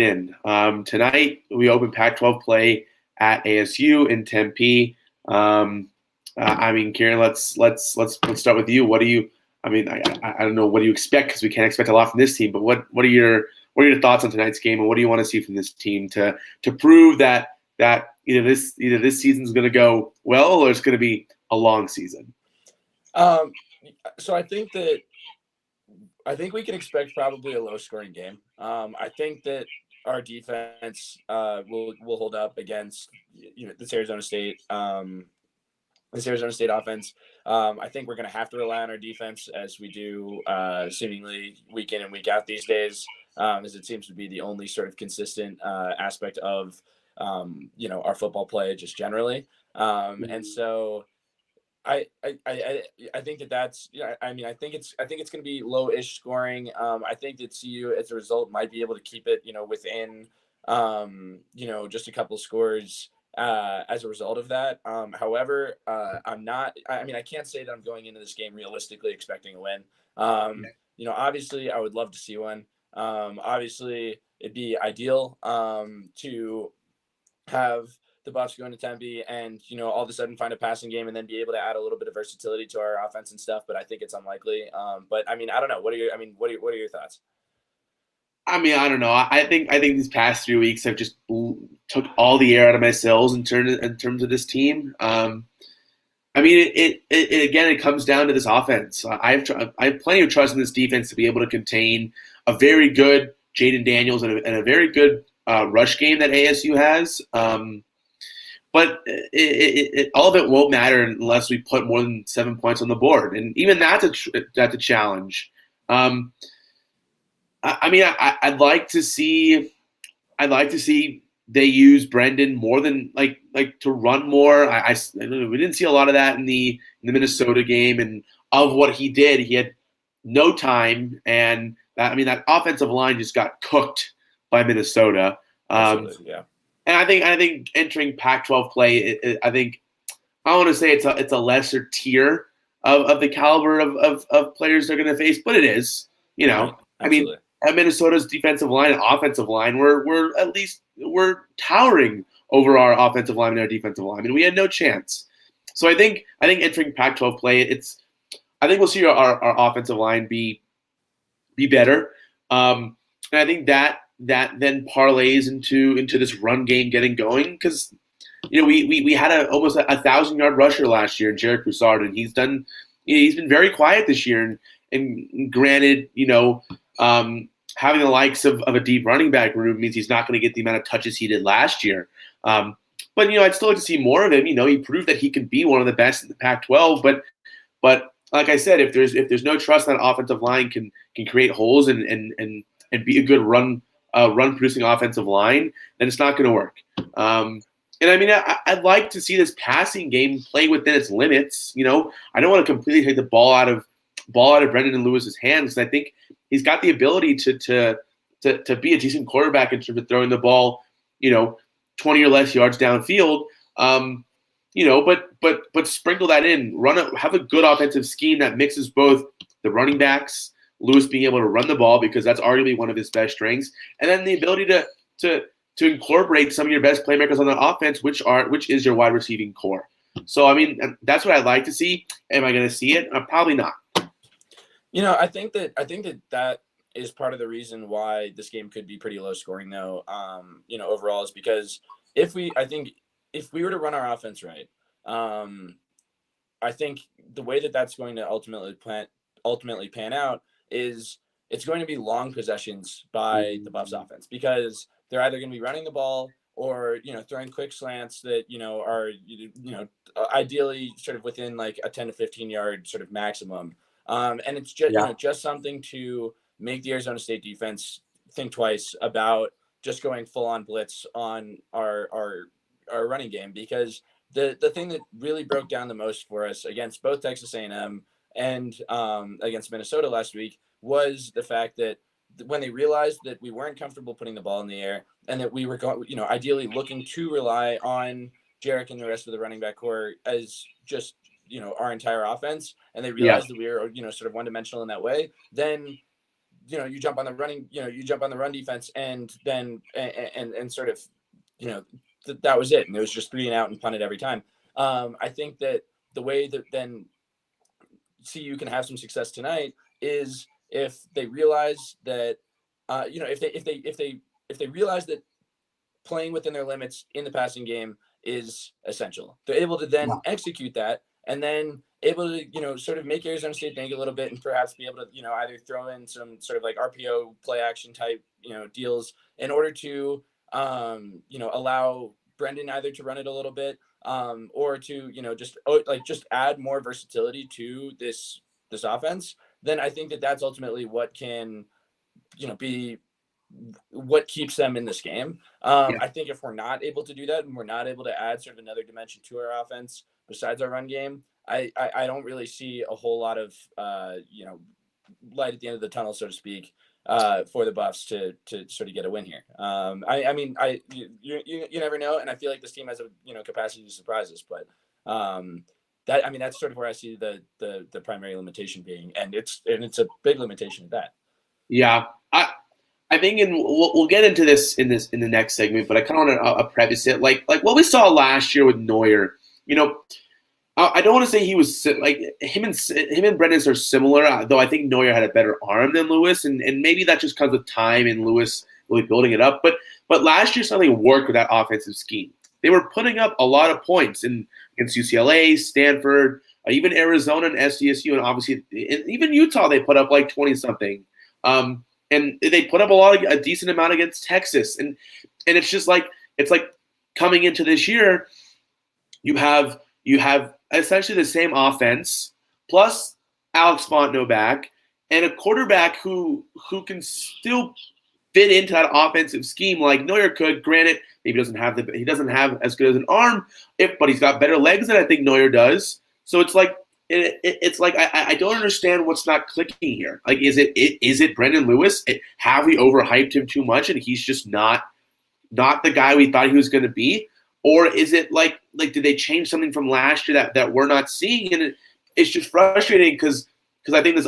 in. Tonight we open Pac-12 play at ASU in Tempe. Kieran, let's start with you. What do you? I don't know. What do you expect? Because we can't expect a lot from this team. But what are your thoughts on tonight's game, and what do you want to see from this team to prove that either this season's going to go well or it's going to be a long season? So I think we can expect probably a low-scoring game. I think that our defense will hold up against this Arizona State offense. I think we're going to have to rely on our defense as we do seemingly week in and week out these days, as it seems to be the only sort of consistent aspect of our football play just generally. And so I think that's I think it's going to be low-ish scoring. I think that CU as a result might be able to keep it within just a couple scores as a result of that. However, I can't say that I'm going into this game realistically expecting a win. Obviously I would love to see one. Obviously it'd be ideal to have the Buffs go into Tempe and, all of a sudden find a passing game and then be able to add a little bit of versatility to our offense and stuff. But I think it's unlikely. But I don't know. What are your thoughts? I don't know. I think these past 3 weeks have just took all the air out of my sails in terms of this team. It comes down to this offense. I have plenty of trust in this defense to be able to contain a very good Jaden Daniels and a very good rush game that ASU has. But all of it won't matter unless we put more than 7 points on the board, and even that's a challenge. I'd like to see they use Brendan more than like to run more. We didn't see a lot of that in the Minnesota game, and of what he did, he had no time, and that offensive line just got cooked by Minnesota. Absolutely, yeah. And I think entering Pac-12 play, I want to say it's a lesser tier of the caliber of players they're going to face, but it is. Absolutely. At Minnesota's defensive line and offensive line, we're towering over our offensive line and our defensive line. We had no chance. So I think entering Pac-12 play, I think we'll see our offensive line be better. And I think that then parlays into this run game getting going, because we had almost a 1,000-yard rusher last year in Jared Broussard, and he's been very quiet this year. And granted, having the likes of a deep running back room means he's not going to get the amount of touches he did last year. But I'd still like to see more of him. He proved that he can be one of the best in the Pac-12. But like I said, if there's no trust that offensive line can create holes and be a good run producing offensive line, then it's not going to work. I'd like to see this passing game play within its limits. I don't want to completely take the ball out of Brendan and Lewis's hands. I think he's got the ability to be a decent quarterback in terms of throwing the ball, 20 or less yards downfield. But sprinkle that in, have a good offensive scheme that mixes both the running backs, Lewis being able to run the ball because that's arguably one of his best strengths, and then the ability to incorporate some of your best playmakers on the offense, which is your wide receiving core. So that's what I'd like to see. Am I going to see it? Probably not. I think that is part of the reason why this game could be pretty low scoring, though. Overall, is because if we were to run our offense right, I think the way that's going to ultimately pan out is it's going to be long possessions by the Buffs offense, because they're either going to be running the ball or throwing quick slants that are ideally sort of within like a 10 to 15 yard sort of maximum. And it's just just something to make the Arizona State defense think twice about just going full on blitz on our running game, because the thing that really broke down the most for us against both Texas A&M and against Minnesota last week was the fact that when they realized that we weren't comfortable putting the ball in the air and that we were ideally looking to rely on Jarek and the rest of the running back core as just our entire offense, and they realized that we were sort of one-dimensional in that way, then you jump on the run defense, and then and sort of, that was it. And it was just 3 and out and punted every time. I think that the way that then CU can have some success tonight is if they realize that, if they realize that playing within their limits in the passing game is essential. They're able to then execute that, and then able to, sort of make Arizona State think a little bit, and perhaps be able to, either throw in some sort of like RPO play action type, deals in order to, allow Brendan either to run it a little bit, or to, just add more versatility to this offense. Then I think that that's ultimately what can, be what keeps them in this game. I think if we're not able to do that, and we're not able to add sort of another dimension to our offense besides our run game, I don't really see a whole lot of light at the end of the tunnel, so to speak, for the Buffs to sort of get a win here. You never know, and I feel like this team has a capacity to surprise us, but that's sort of where I see the primary limitation being, and it's a big limitation at that. Yeah, I think, and we'll get into this in the next segment, but I kind of want to preface it like what we saw last year with Neuer. I don't want to say he was like him and Brendan are similar, though I think Neuer had a better arm than Lewis, and maybe that just comes with time and Lewis really building it up. But last year something worked with that offensive scheme. They were putting up a lot of points against UCLA, Stanford, even Arizona and SDSU, and obviously even Utah. They put up like 20 something. And they put up a decent amount against Texas, and it's just like coming into this year, you have essentially the same offense plus Alex Fontenot back and a quarterback who can still fit into that offensive scheme like Neuer could. Granted, maybe he doesn't have as good as an arm, but he's got better legs than I think Neuer does. So it's like. It's like I don't understand what's not clicking here. Like, is it Brendan Lewis? Have we overhyped him too much, and he's just not the guy we thought he was going to be? Or is it like did they change something from last year that we're not seeing? And it's just frustrating because I think this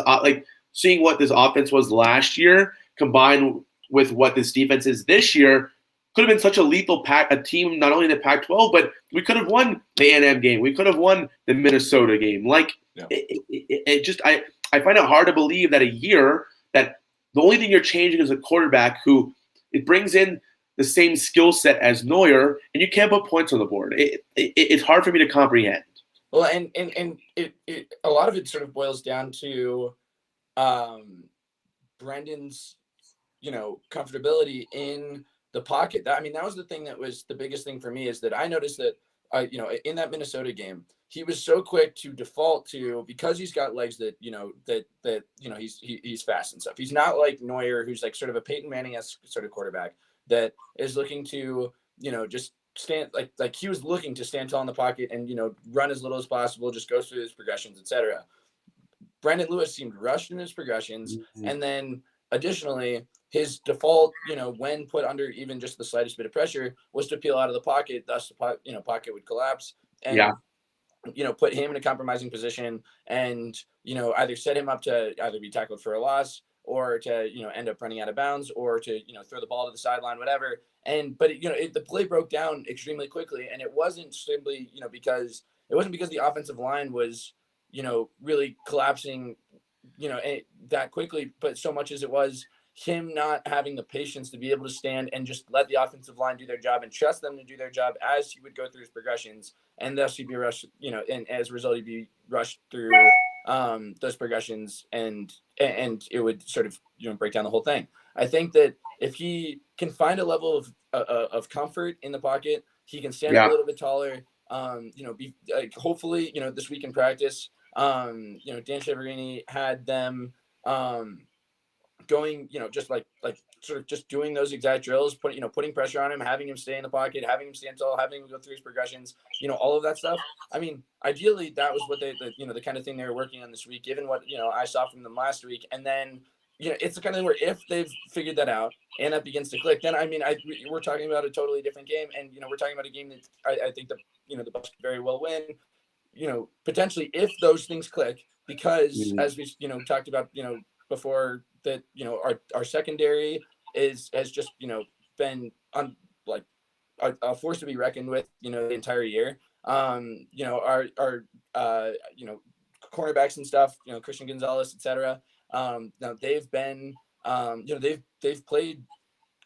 seeing what this offense was last year combined with what this defense is this year could have been such a lethal a team, not only in the Pac-12, but we could have won the A&M game. We could have won the Minnesota game. I find it hard to believe that a year that the only thing you're changing is a quarterback who it brings in the same skill set as Neuer, and you can't put points on the board. It's hard for me to comprehend. Well, and it a lot of it sort of boils down to Brendan's, comfortability in the pocket. That was the thing that was the biggest thing for me, is that I noticed that, in that Minnesota game, he was so quick to default to, because he's got legs that, he's fast and stuff. He's not like Neuer, who's like sort of a Peyton Manning-esque sort of quarterback that is looking to, just stand like he was looking to stand tall in the pocket and, run as little as possible, just go through his progressions, etc. Brendan Lewis seemed rushed in his progressions. Mm-hmm. And then additionally, his default, when put under even just the slightest bit of pressure, was to peel out of the pocket. Thus, the pocket would collapse and, put him in a compromising position and, either set him up to either be tackled for a loss or to, end up running out of bounds or to, throw the ball to the sideline, whatever. But the play broke down extremely quickly. And it wasn't simply, because the offensive line was, really collapsing, that quickly, but so much as it was him not having the patience to be able to stand and just let the offensive line do their job and trust them to do their job as he would go through his progressions, and thus he'd be rushed, and as a result he'd be rushed through those progressions, and it would sort of break down the whole thing. I think that if he can find a level of comfort in the pocket, he can stand up a little bit taller. Be hopefully this week in practice, Dan Chiaverini had them going, just like sort of just doing those exact drills, putting pressure on him, having him stay in the pocket, having him stand tall, having him go through his progressions, all of that stuff. Ideally that was what the kind of thing they were working on this week, given what, I saw from them last week. And then, it's the kind of thing where if they've figured that out and that begins to click, then, we're talking about a totally different game. And, we're talking about a game that I think the Bucks could very well win, potentially if those things click, because as we, talked about, before that our secondary has just been on like a force to be reckoned with the entire year. Our cornerbacks and stuff, Christian Gonzalez, etc. Now they've been they've played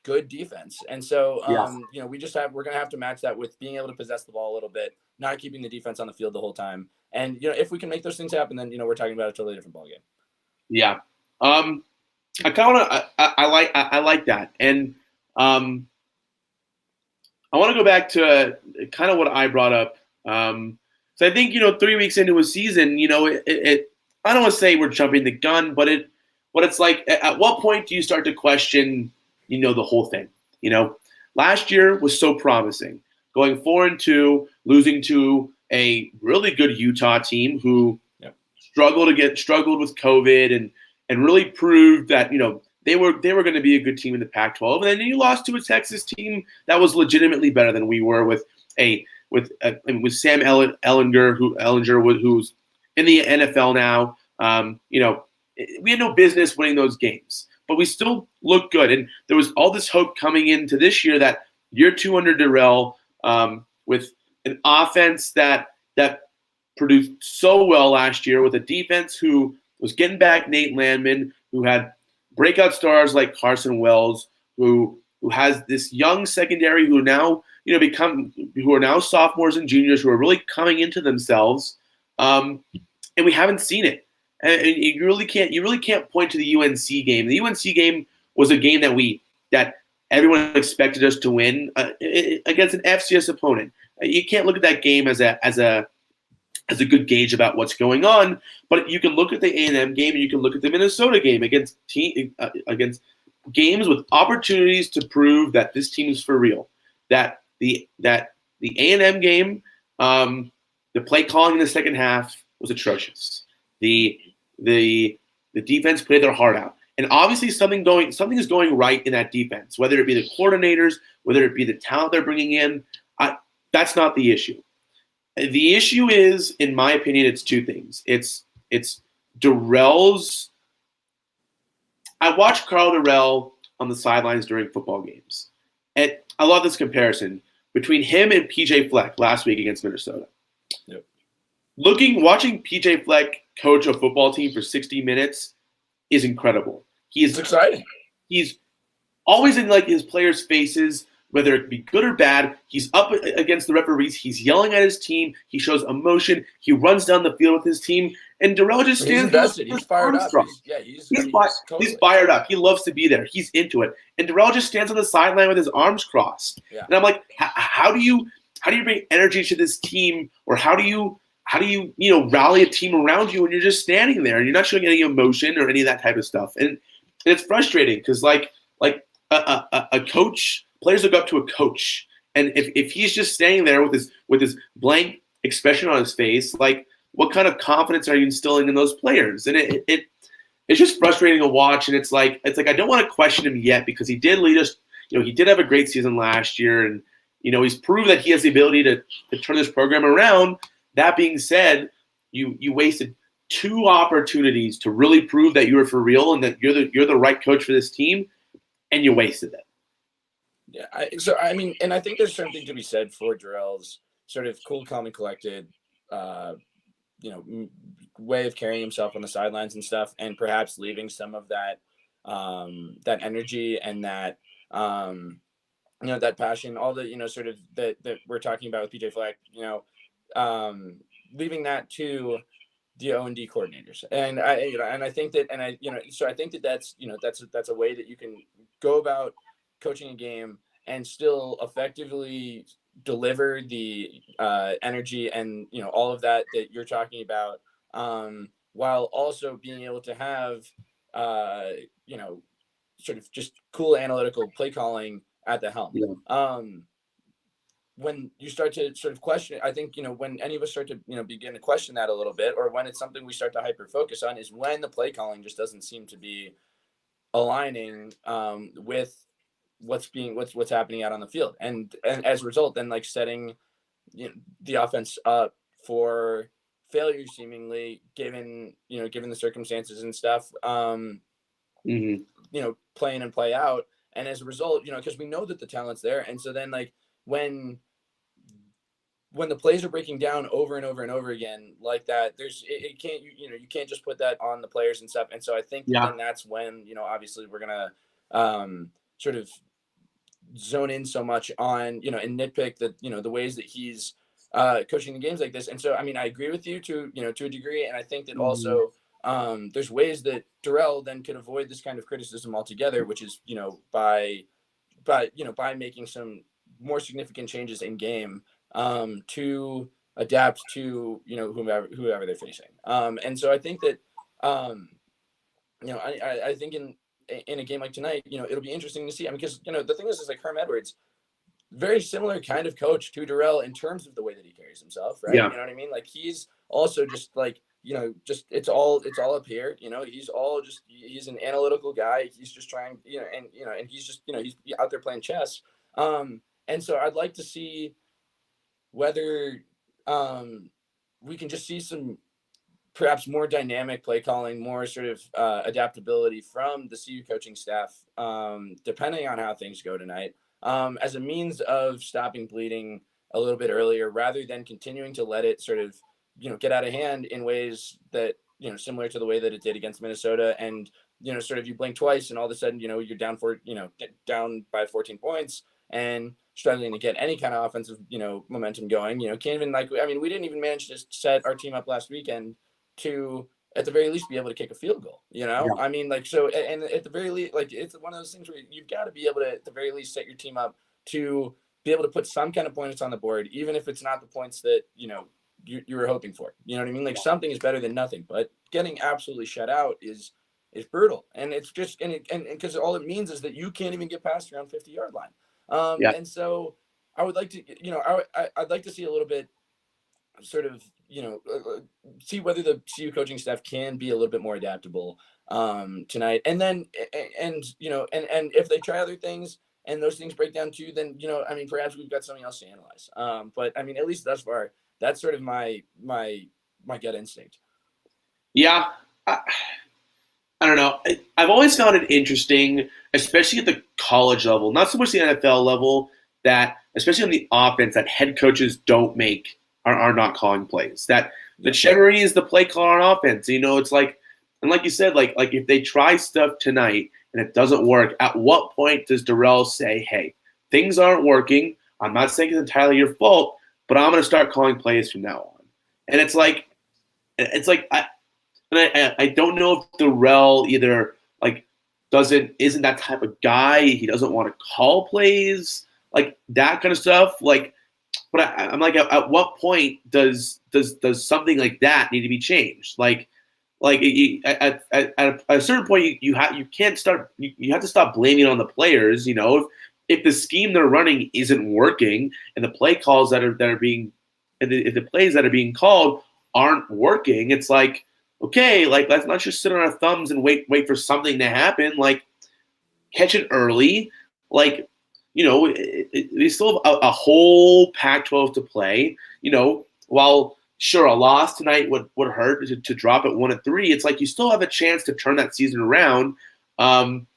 good defense, and so we're gonna have to match that with being able to possess the ball a little bit, not keeping the defense on the field the whole time. And if we can make those things happen, then we're talking about a totally different ballgame. Yeah. I kind of I like that, and I want to go back to kind of what I brought up. So I think 3 weeks into a season, I don't want to say we're jumping the gun, but it's like at what point do you start to question the whole thing? Last year was so promising, going 4-2, losing to a really good Utah team who struggled with COVID and really proved that they were going to be a good team in the Pac-12. And then you lost to a Texas team that was legitimately better than we were with Sam Ellinger, who's in the NFL now. We had no business winning those games, but we still looked good. And there was all this hope coming into this year that year 2 under Darrell, with an offense that produced so well last year, with a defense who was getting back Nate Landman, who had breakout stars like Carson Wells, who has this young secondary who now who are now sophomores and juniors who are really coming into themselves, and we haven't seen it. And you really can't point to the UNC game. The UNC game was a game that everyone expected us to win against an FCS opponent. You can't look at that game as a good gauge about what's going on, but you can look at the A&M game and you can look at the Minnesota game against games with opportunities to prove that this team is for real. That the A&M game, the play calling in the second half was atrocious. The defense played their heart out, and obviously something is going right in that defense. Whether it be the coordinators, whether it be the talent they're bringing in, that's not the issue. The issue is, in my opinion, it's two things. It's Darrell's. I watched Carl Darrell on the sidelines during football games, and I love this comparison between him and PJ Fleck last week against Minnesota. Yep. Watching PJ Fleck coach a football team for 60 minutes is incredible. It's exciting. He's always in his players' faces, whether it be good or bad. He's up against the referees. He's yelling at his team. He shows emotion. He runs down the field with his team. And Darrell just stands. He's invested. He's fired up. He's fired up. He loves to be there. He's into it. And Darrell just stands on the sideline with his arms crossed. Yeah. And I'm like, how do you bring energy to this team, or how do you rally a team around you when you're just standing there and you're not showing any emotion or any of that type of stuff? And it's frustrating because a coach. Players look up to a coach, and if he's just standing there with his blank expression on his face, what kind of confidence are you instilling in those players? And it's just frustrating to watch. And it's like I don't want to question him yet, because he did lead us. He did have a great season last year, and he's proved that he has the ability to turn this program around. That being said, you wasted 2 opportunities to really prove that you were for real and that you're the right coach for this team, and you wasted it. Yeah, and I think there's something to be said for Darrell's sort of cool, calm, and collected, way of carrying himself on the sidelines and stuff, and perhaps leaving some of that, that energy and that, that passion, all the, sort of that we're talking about with PJ Fleck, leaving that to the O&D coordinators. And I think that, so I think that that's a way that you can go about coaching a game and still effectively deliver the energy and all of that you're talking about, while also being able to have sort of just cool analytical play calling at the helm. Yeah. When you start to sort of question, I think when any of us start to begin to question that a little bit, or when it's something we start to hyper focus on, is when the play calling just doesn't seem to be aligning with what's happening out on the field, and as a result, then setting the offense up for failure, seemingly given the circumstances and stuff. Mm-hmm. play in and play out. And as a result, because we know that the talent's there. And so then like when the plays are breaking down over and over and over again like that, it can't, you can't just put that on the players and stuff. And so I think that Yeah. then that's when, obviously we're going to sort of zone in so much on, and nitpick that, the ways that he's coaching the games like this. And so, I mean, I agree with you to a degree. And I think that Mm-hmm. also there's ways that Darrell then could avoid this kind of criticism altogether, which is, by making some more significant changes in game to adapt to, whoever they're facing. And so I think that, I think in a game like tonight, it'll be interesting to see. I mean, because, the thing is like Herm Edwards, very similar kind of coach to Darrell in terms of the way that he carries himself, right? Yeah. You know what I mean? Like he's also just like, just it's all up here. He's an analytical guy. He's just trying, and he's just, he's out there playing chess. And so I'd like to see whether we can just see some perhaps more dynamic play calling, more sort of adaptability from the CU coaching staff, depending on how things go tonight, as a means of stopping bleeding a little bit earlier, rather than continuing to let it sort of, get out of hand in ways that, similar to the way that it did against Minnesota. And, sort of you blink twice and all of a sudden, you're down by 14 points and struggling to get any kind of offensive, momentum going. Can't even we didn't even manage to set our team up last weekend to at the very least be able to kick a field goal. Yeah. I mean, like, so, and at the very least, like, it's one of those things where you've got to be able to at the very least set your team up to be able to put some kind of points on the board, even if it's not the points that you were hoping for. You know what I mean? Like something is better than nothing, but getting absolutely shut out is brutal. And it's just and because all it means is that you can't even get past your own 50-yard line. Yeah. And so I would like to, I'd like to see a little bit sort of, see whether the CU coaching staff can be a little bit more adaptable tonight. And then, and if they try other things and those things break down too, then, I mean, perhaps we've got something else to analyze. But I mean, at least thus far, that's sort of my gut instinct. Yeah. I don't know. I've always found it interesting, especially at the college level, not so much the NFL level, that especially on the offense, that head coaches are not calling plays. That Chenery is the play caller on offense. It's like, and like you said, like if they try stuff tonight and it doesn't work, at what point does Darrell say, "Hey, things aren't working. I'm not saying it's entirely your fault, but I'm going to start calling plays from now on." And I don't know if Darrell either like isn't that type of guy. He doesn't want to call plays like that kind of stuff. Like, but I'm like, at what point does something like that need to be changed? At a certain point, you can't start. You have to stop blaming on the players. If the scheme they're running isn't working and the play calls that are being, if the plays that are being called aren't working, it's like, okay, like let's not just sit on our thumbs and wait for something to happen. Like, catch it early. Like, they still have a whole Pac-12 to play. While sure a loss tonight would hurt to drop at 1-3, it's like you still have a chance to turn that season around. And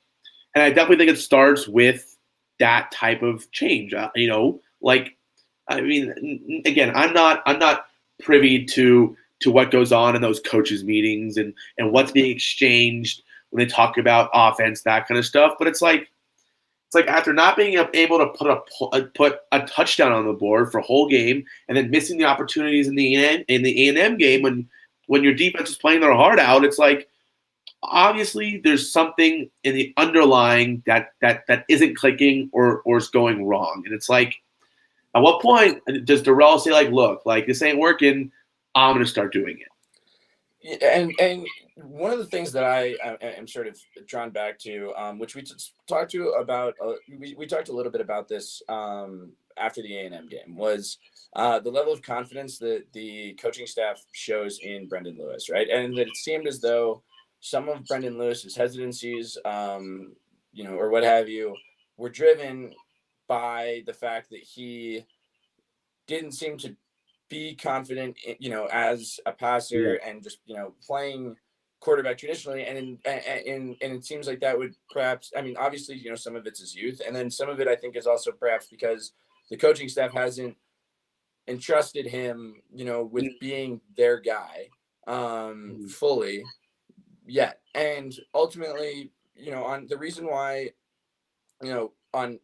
I definitely think it starts with that type of change. Like, I mean, again, I'm not privy to what goes on in those coaches' meetings and what's being exchanged when they talk about offense, that kind of stuff. But it's like after not being able to put a touchdown on the board for a whole game, and then missing the opportunities in the A&M game when your defense is playing their heart out, it's like obviously there's something in the underlying that isn't clicking or is going wrong. And it's like, at what point does Darrell say, like, look, like this ain't working, I'm going to start doing it? And one of the things that I am sort of drawn back to, which we talked to about, we talked a little bit about this after the A&M game, was the level of confidence that the coaching staff shows in Brendan Lewis, right? And that it seemed as though some of Brendan Lewis's hesitancies, or what have you, were driven by the fact that he didn't seem to be confident, as a passer, and just, playing quarterback traditionally, and it seems like that would perhaps, I mean, obviously, some of it's his youth, and then some of it I think is also perhaps because the coaching staff hasn't entrusted him, with being their guy fully yet. And ultimately, on the reason why, on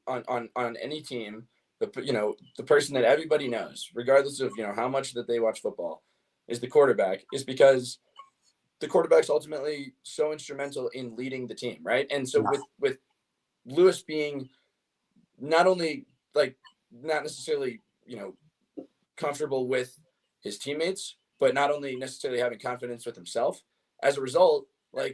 any team, the person that everybody knows, regardless of, how much that they watch football, is the quarterback, is because the quarterback's ultimately so instrumental in leading the team, right? And so with Lewis being not only not necessarily, comfortable with his teammates, but not only necessarily having confidence with himself, as a result, I'm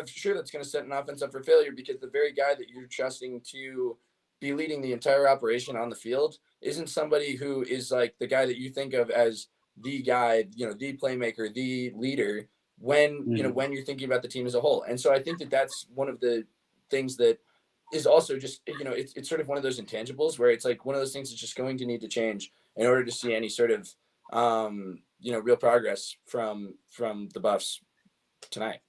sure that's going to set an offense up for failure, because the very guy that you're trusting to be leading the entire operation on the field isn't somebody who is like the guy that you think of as the guy, the playmaker, the leader, when when you're thinking about the team as a whole. And so I think that that's one of the things that is also just, it's sort of one of those intangibles where it's like one of those things that's just going to need to change in order to see any sort of real progress from the Buffs tonight.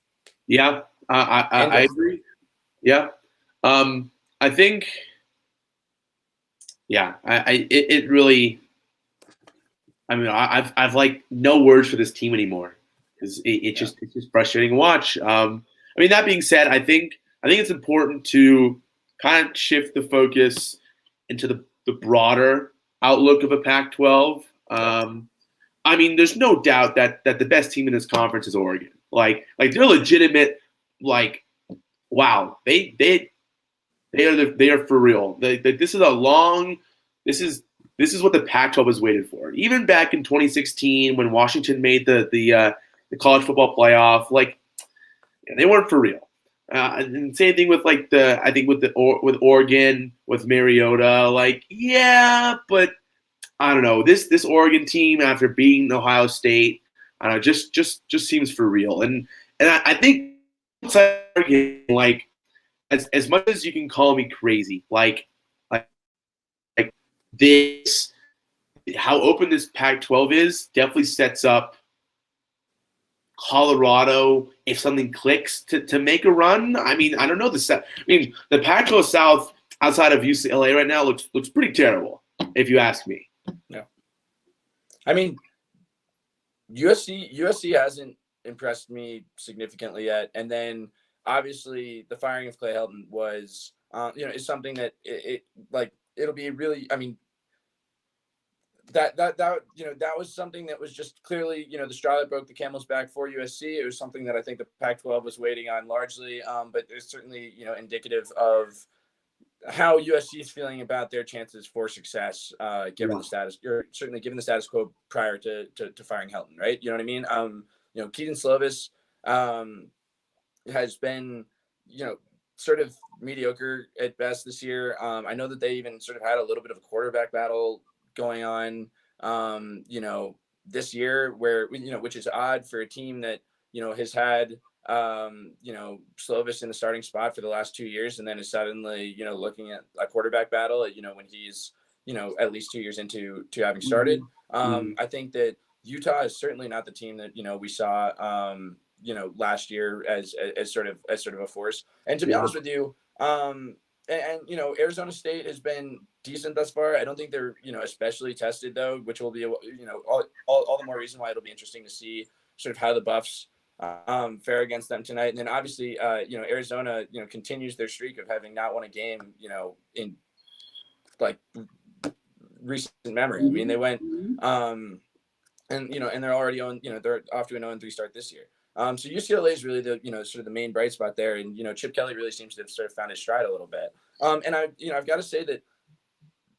Yeah, I agree. Yeah, I think. Yeah, it really. I mean, I've like no words for this team anymore, because it's just frustrating to watch. I mean, that being said, I think it's important to kind of shift the focus into the broader outlook of a Pac-12. I mean, there's no doubt that the best team in this conference is Oregon. Like they're legitimate. Like, wow, they are for real. This is a long. This is what the Pac-12 has waited for. Even back in 2016, when Washington made the college football playoff, they weren't for real. And same thing with with Oregon, with Mariota. But I don't know, this Oregon team, after beating Ohio State, I don't know, just seems for real. And I think as much as you can call me crazy, like this, how open this Pac-12 is definitely sets up Colorado, if something clicks, to make a run. I mean, I don't know the Pac-12 South outside of UCLA right now looks pretty terrible, if you ask me. Yeah, I mean, USC hasn't impressed me significantly yet, and then obviously the firing of Clay Helton was, is something that it'll be really. I mean, that was something that was just clearly, the straw that broke the camel's back for USC. It was something that I think the Pac-12 was waiting on largely, but it's certainly, indicative of how USC is feeling about their chances for success, given the status, or certainly given the status quo prior to firing Helton, right? You know what I mean? Keaton Slovis has been, sort of mediocre at best this year. I know that they even sort of had a little bit of a quarterback battle going on, this year, where, which is odd for a team that, has had, Slovis in the starting spot for the last 2 years, and then is suddenly, looking at a quarterback battle, when he's, at least 2 years into having started. I think that Utah is certainly not the team that, we saw, last year as sort of a force. And to be honest with you, Arizona State has been decent thus far. I don't think they're, especially tested though, which will be, all the more reason why it'll be interesting to see sort of how the Buffs fare against them tonight. And then obviously, Arizona, continues their streak of having not won a game, in recent memory. I mean, they went, and they're already on, they're off to an 0-3 start this year. So UCLA is really the, sort of the main bright spot there. And, Chip Kelly really seems to have sort of found his stride a little bit. And I've got to say that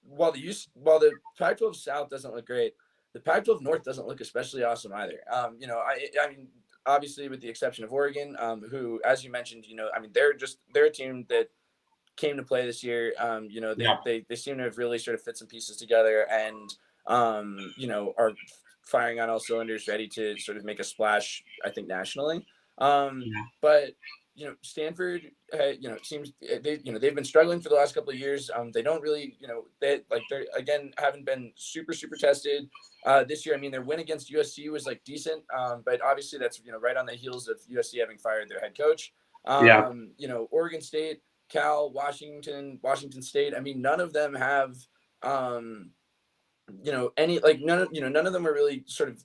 while the Pac-12 South doesn't look great, the Pac-12 North doesn't look especially awesome either. I mean, obviously with the exception of Oregon, who, as you mentioned, they're a team that came to play this year. They seem to have really sort of fit some pieces together, and, are firing on all cylinders, ready to sort of make a splash, I think, nationally. But Stanford, seems they've been struggling for the last couple of years. They don't really, they're again haven't been super tested this year. I mean, their win against USC was like decent, but obviously that's right on the heels of USC having fired their head coach. Yeah. Oregon State, Cal, Washington State. I mean, none of them have. None of them are really sort of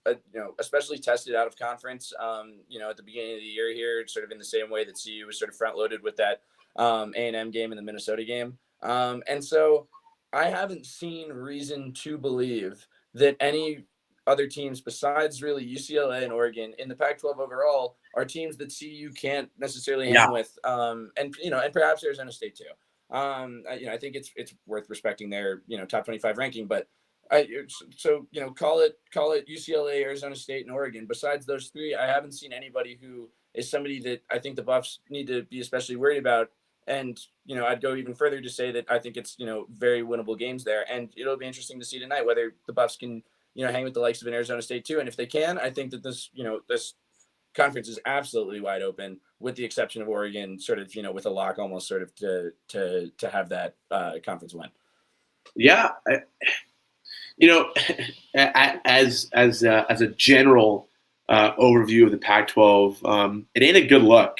especially tested out of conference at the beginning of the year here, sort of in the same way that CU was sort of front loaded with that A&M game and the Minnesota game, and so I haven't seen reason to believe that any other teams besides really UCLA and Oregon in the Pac-12 overall are teams that CU can't necessarily hang with, and perhaps Arizona State too. I think it's worth respecting their top 25 ranking, but call it UCLA, Arizona State, and Oregon. Besides those three, I haven't seen anybody who is somebody that I think the Buffs need to be especially worried about. And I'd go even further to say that I think it's very winnable games there, and it'll be interesting to see tonight whether the Buffs can hang with the likes of an Arizona State too. And if they can, I think that this conference is absolutely wide open, with the exception of Oregon, sort of with a lock almost, sort of to have that conference win. Yeah. As a general overview of the Pac-12, it ain't a good look.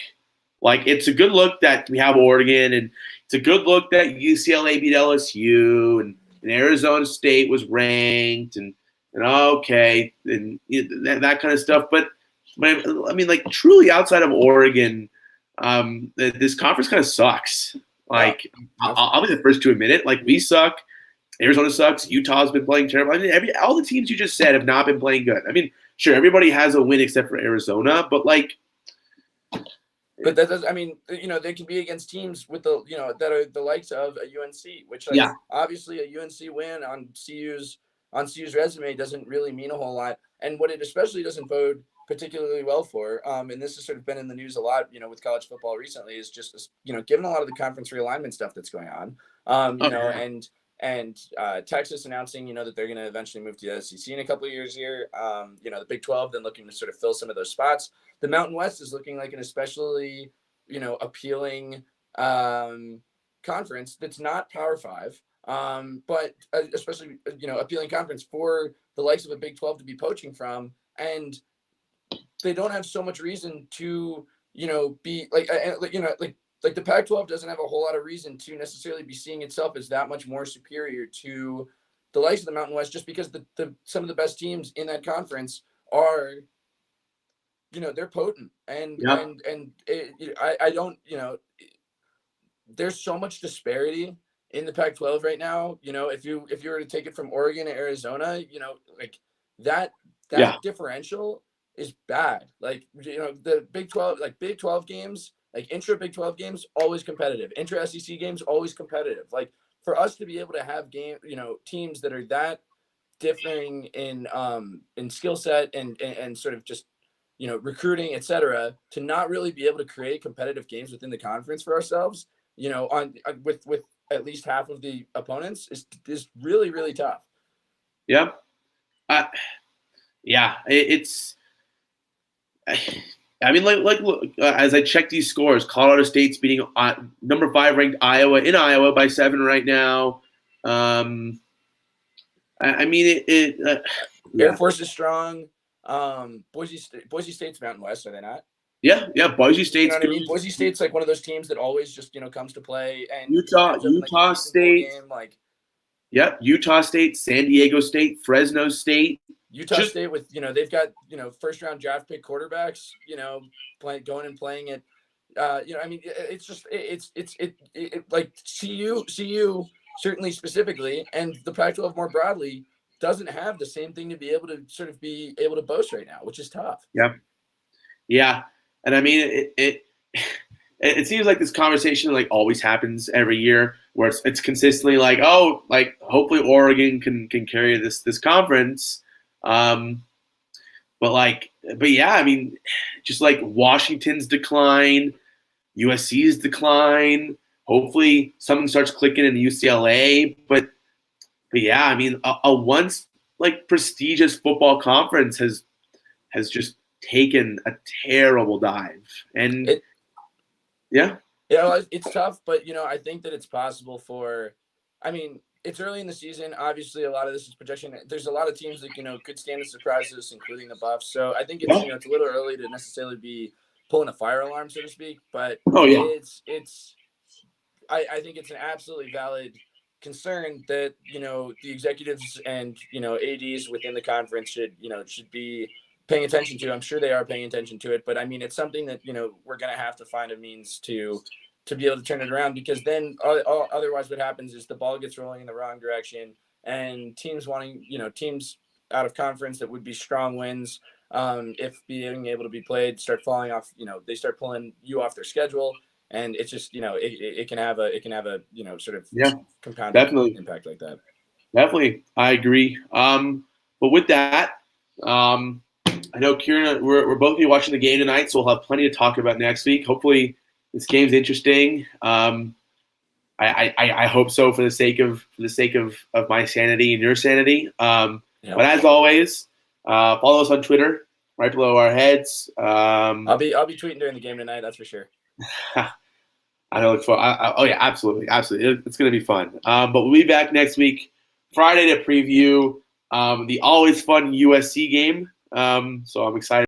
Like, it's a good look that we have Oregon, and it's a good look that UCLA beat LSU, and Arizona State was ranked, and okay, and that kind of stuff. But I mean, like, truly outside of Oregon, this conference kind of sucks. Like, I'll be the first to admit it. Like, we suck. Arizona sucks. Utah's been playing terrible. I mean, all the teams you just said have not been playing good. I mean, sure, everybody has a win except for Arizona, but like. But that does. I mean, they can be against teams with the that are the likes of a UNC, which obviously a UNC win on CU's resume doesn't really mean a whole lot. And what it especially doesn't bode particularly well for, and this has sort of been in the news a lot, with college football recently, is just given a lot of the conference realignment stuff that's going on, and Texas announcing, that they're going to eventually move to the SEC in a couple of years here. The Big 12 then looking to sort of fill some of those spots. The Mountain West is looking like an especially, appealing conference that's not Power 5, but especially, appealing conference for the likes of a Big 12 to be poaching from. And they don't have so much reason to, be like the Pac-12 doesn't have a whole lot of reason to necessarily be seeing itself as that much more superior to the likes of the Mountain West, just because some of the best teams in that conference are, they're potent, and I don't, there's so much disparity in the Pac-12 right now. If you were to take it from Oregon to Arizona, like that differential is bad. Like, the Big 12, like Big 12 games. Like, intra Big 12 games, always competitive. Intra SEC games, always competitive. Like, for us to be able to have teams that are that differing in skill set and sort of just recruiting, etc., to not really be able to create competitive games within the conference for ourselves, with at least half of the opponents is really, really tough. Yeah, it's. I mean, look, as I check these scores, Colorado State's beating number 5 ranked Iowa in Iowa by 7 right now. I mean, Air Force is strong. Boise State's Mountain West, are they not? Yeah. Boise State's. You know what I mean? Boise State's like one of those teams that always just comes to play. And Utah State. Utah State, San Diego State, Fresno State. State with they've got first round draft pick quarterbacks going and playing it. I mean, it's just it's like CU certainly specifically, and the Pac-12 more broadly doesn't have the same thing to be able to sort of be able to boast right now, which is tough. Yeah, and I mean it seems like this conversation like always happens every year, where it's consistently like, oh, like hopefully Oregon can carry this conference. But yeah, I mean, just like Washington's decline, USC's decline. Hopefully something starts clicking in UCLA. But yeah, I mean, a once like prestigious football conference has just taken a terrible dive. And Yeah. Yeah, well, it's tough, but I think that it's possible for. I mean, it's early in the season. Obviously, a lot of this is projection. There's a lot of teams that could stand the surprises, including the Buffs. So I think it's Yeah. it's a little early to necessarily be pulling a fire alarm, so to speak. But Oh yeah. it's I think it's an absolutely valid concern that the executives and ads within the conference should be paying attention to. I'm sure they are paying attention to it, but I mean it's something that we're going to have to find a means to be able to turn it around, because then otherwise what happens is the ball gets rolling in the wrong direction, and teams out of conference that would be strong wins, if being able to be played, start falling off. They start pulling you off their schedule, and it's just it can have a sort of Yeah. compounding Definitely. impact like that. Definitely. I agree. But with that, I know Kieran, we're both gonna be watching the game tonight, so we'll have plenty to talk about next week. Hopefully, this game's interesting. I hope so, for the sake of my sanity and your sanity. Yeah, But as always, follow us on Twitter, right below our heads. I'll be tweeting during the game tonight. That's for sure. I look for. Oh yeah, absolutely, absolutely. It's going to be fun. But we'll be back next week, Friday, to preview the always fun USC game. So I'm excited.